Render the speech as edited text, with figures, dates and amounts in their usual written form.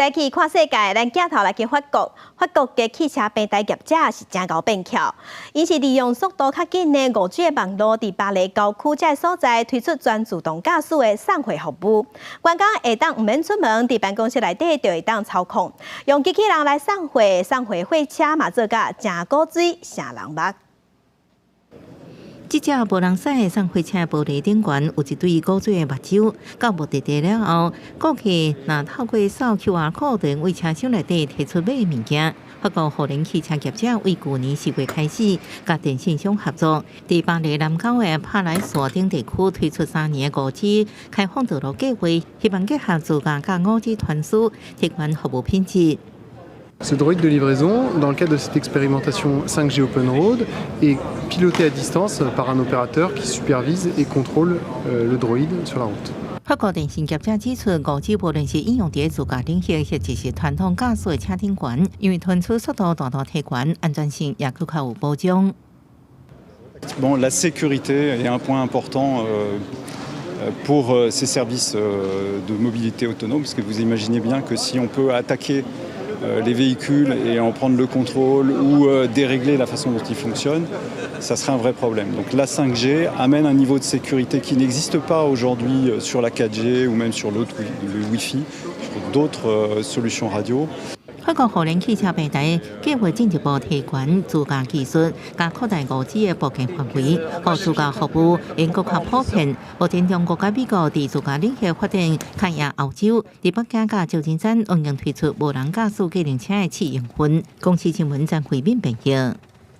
早起看世界，咱镜头来去法国。法国嘅汽车平台业者是真够变巧，因是利用速度较紧的5G 的网络，伫巴黎郊区这所在推出全自动驾驶的送货服务。员工下当唔免出门，伫办公室内底就会当操控，用机器人来送货货车嘛做甲真古锥，成人目。这只无人驶的送货车玻璃顶悬有一对古锥的目睭，到目的地了后，顾客若透过扫 QR code 为车厢内底提出买的物件。法国互联汽车业者为去年4月开始，甲电信商合作，伫巴黎南郊的帕莱索顶地区推出3年的5G 开放道路计划，希望结合自驾甲5G 传输，提高服务品质。 Ce droïde de livraison, dans le cadre de cette expérimentation 5G Open Road, est piloté à distance par un opérateur qui supervise et contrôle le droïde sur la route. 法国电信业者指出，5G 无论是应用伫自驾领域，或者是传统驾驶的车顶悬，因为传输速度大大提高，安全性也更较有保障。Bon, la sécurité est un point important. Pour ces services de mobilité autonome, parce que vous imaginez bien que si on peut attaquer les véhicules et en prendre le contrôle ou dérégler la façon dont ils fonctionnent, ça serait un vrai problème. Donc la 5G amène un niveau de sécurité qui n'existe pas aujourd'hui sur la 4G ou même sur le Wi-Fi, sur d'autres solutions radio. 法国互联汽车平台计划进一步提悬自驾技术，加扩大5G 的布局范围，让自驾服务能更较普遍。目前，中国甲美国伫自驾领域发展较赢欧洲。伫北京甲旧金山，已经推出无人驾驶机动车的试验分。公司新闻张慧敏报道。